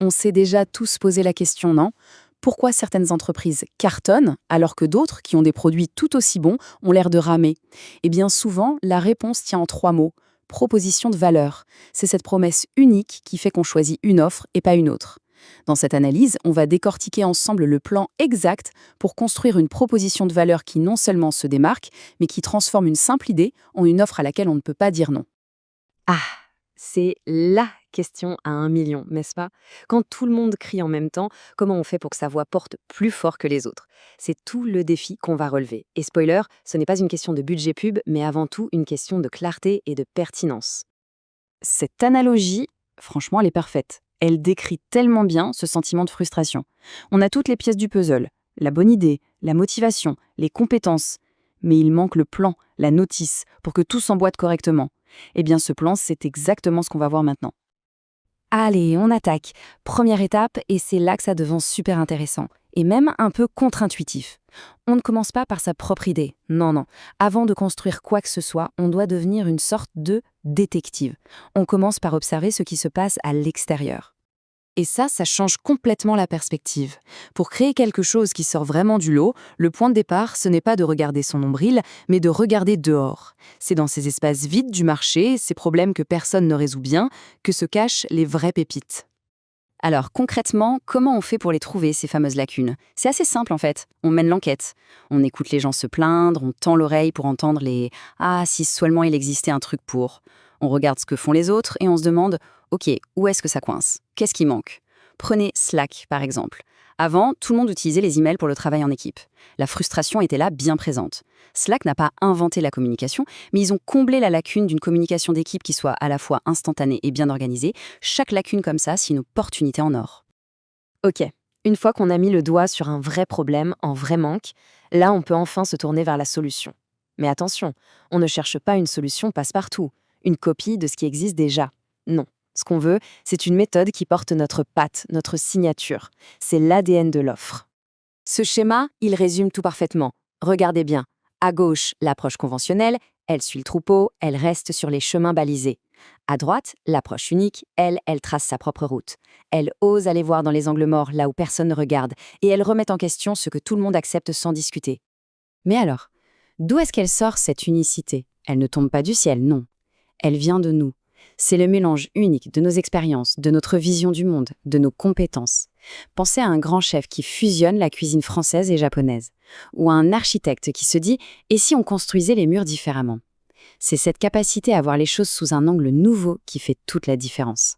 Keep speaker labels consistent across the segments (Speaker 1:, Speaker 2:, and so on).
Speaker 1: On s'est déjà tous posé la question, non? Pourquoi certaines entreprises cartonnent alors que d'autres, qui ont des produits tout aussi bons, ont l'air de ramer? Eh bien souvent, la réponse tient en 3 mots. Proposition de valeur. C'est cette promesse unique qui fait qu'on choisit une offre et pas une autre. Dans cette analyse, on va décortiquer ensemble le plan exact pour construire une proposition de valeur qui non seulement se démarque, mais qui transforme une simple idée en une offre à laquelle on ne peut pas dire non.
Speaker 2: Ah, c'est la question à 1 million, n'est-ce pas? Quand tout le monde crie en même temps, comment on fait pour que sa voix porte plus fort que les autres? C'est tout le défi qu'on va relever. Et spoiler, ce n'est pas une question de budget pub, mais avant tout une question de clarté et de pertinence.
Speaker 1: Cette analogie, franchement, elle est parfaite. Elle décrit tellement bien ce sentiment de frustration. On a toutes les pièces du puzzle, la bonne idée, la motivation, les compétences. Mais il manque le plan, la notice, pour que tout s'emboîte correctement. Eh bien, ce plan, c'est exactement ce qu'on va voir maintenant.
Speaker 2: Allez, on attaque. Première étape, et c'est là que ça devient super intéressant, et même un peu contre-intuitif. On ne commence pas par sa propre idée. Non, non. Avant de construire quoi que ce soit, on doit devenir une sorte de détective. On commence par observer ce qui se passe à l'extérieur. Et ça change complètement la perspective. Pour créer quelque chose qui sort vraiment du lot, le point de départ, ce n'est pas de regarder son nombril, mais de regarder dehors. C'est dans ces espaces vides du marché, ces problèmes que personne ne résout bien, que se cachent les vraies pépites. Alors concrètement, comment on fait pour les trouver, ces fameuses lacunes? C'est assez simple en fait. On mène l'enquête. On écoute les gens se plaindre, on tend l'oreille pour entendre les «Ah, si seulement il existait un truc pour». On regarde ce que font les autres et on se demande «Ok, où est-ce que ça coince? Qu'est-ce qui manque?» Prenez Slack par exemple. Avant, tout le monde utilisait les emails pour le travail en équipe. La frustration était là bien présente. Slack n'a pas inventé la communication, mais ils ont comblé la lacune d'une communication d'équipe qui soit à la fois instantanée et bien organisée. Chaque lacune comme ça, c'est une opportunité en or. Ok, une fois qu'on a mis le doigt sur un vrai problème, un vrai manque, là on peut enfin se tourner vers la solution. Mais attention, on ne cherche pas une solution passe-partout, une copie de ce qui existe déjà. Non. Ce qu'on veut, c'est une méthode qui porte notre patte, notre signature. C'est l'ADN de l'offre. Ce schéma, il résume tout parfaitement. Regardez bien. À gauche, l'approche conventionnelle, elle suit le troupeau, elle reste sur les chemins balisés. À droite, l'approche unique, elle trace sa propre route. Elle ose aller voir dans les angles morts, là où personne ne regarde, et elle remet en question ce que tout le monde accepte sans discuter. Mais alors, d'où est-ce qu'elle sort cette unicité? Elle ne tombe pas du ciel, non. Elle vient de nous. C'est le mélange unique de nos expériences, de notre vision du monde, de nos compétences. Pensez à un grand chef qui fusionne la cuisine française et japonaise, ou à un architecte qui se dit « et si on construisait les murs différemment ?» C'est cette capacité à voir les choses sous un angle nouveau qui fait toute la différence.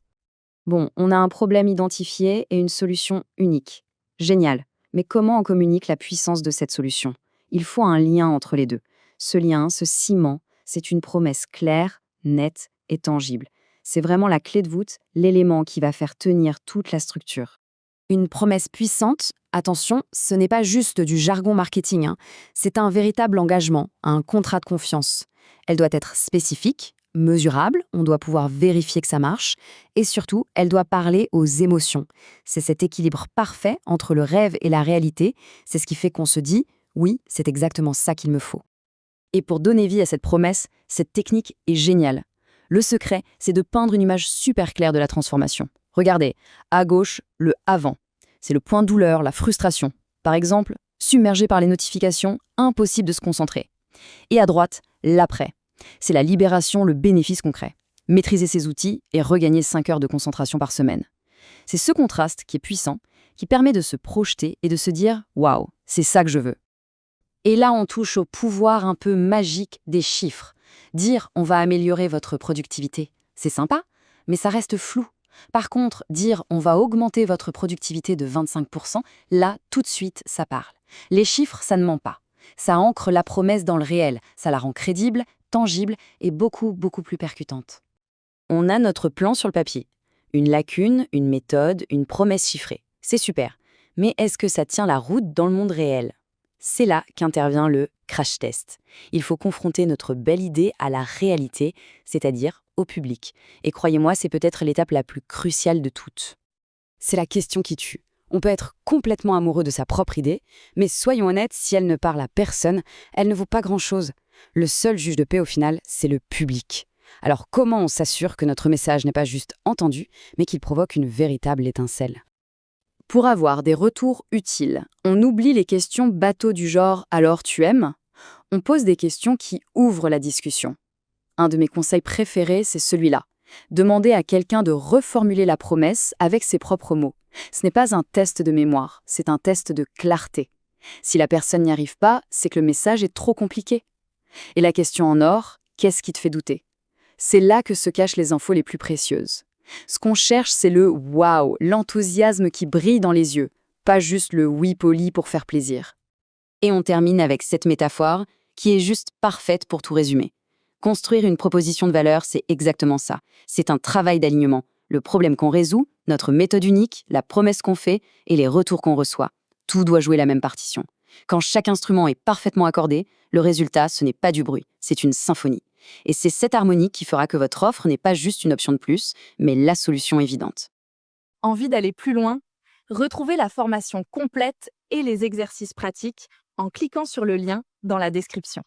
Speaker 2: Bon, on a un problème identifié et une solution unique. Génial. Mais comment on communique la puissance de cette solution? Il faut un lien entre les deux. Ce lien, ce ciment, c'est une promesse claire, nette et tangible. C'est vraiment la clé de voûte, l'élément qui va faire tenir toute la structure. Une promesse puissante, attention, ce n'est pas juste du jargon marketing, hein. C'est un véritable engagement, un contrat de confiance. Elle doit être spécifique, mesurable, on doit pouvoir vérifier que ça marche, et surtout, elle doit parler aux émotions. C'est cet équilibre parfait entre le rêve et la réalité, c'est ce qui fait qu'on se dit « oui, c'est exactement ça qu'il me faut ». Et pour donner vie à cette promesse, cette technique est géniale. Le secret, c'est de peindre une image super claire de la transformation. Regardez, à gauche, le avant. C'est le point de douleur, la frustration. Par exemple, submergé par les notifications, impossible de se concentrer. Et à droite, l'après. C'est la libération, le bénéfice concret. Maîtriser ses outils et regagner 5 heures de concentration par semaine. C'est ce contraste qui est puissant, qui permet de se projeter et de se dire « Waouh, c'est ça que je veux ». Et là, on touche au pouvoir un peu magique des chiffres. Dire « on va améliorer votre productivité », c'est sympa, mais ça reste flou. Par contre, dire « on va augmenter votre productivité de 25%, là, tout de suite, ça parle. Les chiffres, ça ne ment pas. Ça ancre la promesse dans le réel, ça la rend crédible, tangible et beaucoup, beaucoup plus percutante. On a notre plan sur le papier. Une lacune, une méthode, une promesse chiffrée. C'est super. Mais est-ce que ça tient la route dans le monde réel ? C'est là qu'intervient le crash test. Il faut confronter notre belle idée à la réalité, c'est-à-dire au public. Et croyez-moi, c'est peut-être l'étape la plus cruciale de toutes. C'est la question qui tue. On peut être complètement amoureux de sa propre idée, mais soyons honnêtes, si elle ne parle à personne, elle ne vaut pas grand-chose. Le seul juge de paix au final, c'est le public. Alors comment on s'assure que notre message n'est pas juste entendu, mais qu'il provoque une véritable étincelle?
Speaker 1: Pour avoir des retours utiles, on oublie les questions bateau du genre «alors tu aimes?». On pose des questions qui ouvrent la discussion. Un de mes conseils préférés, c'est celui-là. Demander à quelqu'un de reformuler la promesse avec ses propres mots. Ce n'est pas un test de mémoire, c'est un test de clarté. Si la personne n'y arrive pas, c'est que le message est trop compliqué. Et la question en or, qu'est-ce qui te fait douter? C'est là que se cachent les infos les plus précieuses. Ce qu'on cherche, c'est le waouh, l'enthousiasme qui brille dans les yeux, pas juste le oui poli pour faire plaisir.
Speaker 2: Et on termine avec cette métaphore qui est juste parfaite pour tout résumer. Construire une proposition de valeur, c'est exactement ça. C'est un travail d'alignement. Le problème qu'on résout, notre méthode unique, la promesse qu'on fait et les retours qu'on reçoit. Tout doit jouer la même partition. Quand chaque instrument est parfaitement accordé, le résultat, ce n'est pas du bruit, c'est une symphonie. Et c'est cette harmonie qui fera que votre offre n'est pas juste une option de plus, mais la solution évidente.
Speaker 3: Envie d'aller plus loin? Retrouvez la formation complète et les exercices pratiques en cliquant sur le lien dans la description.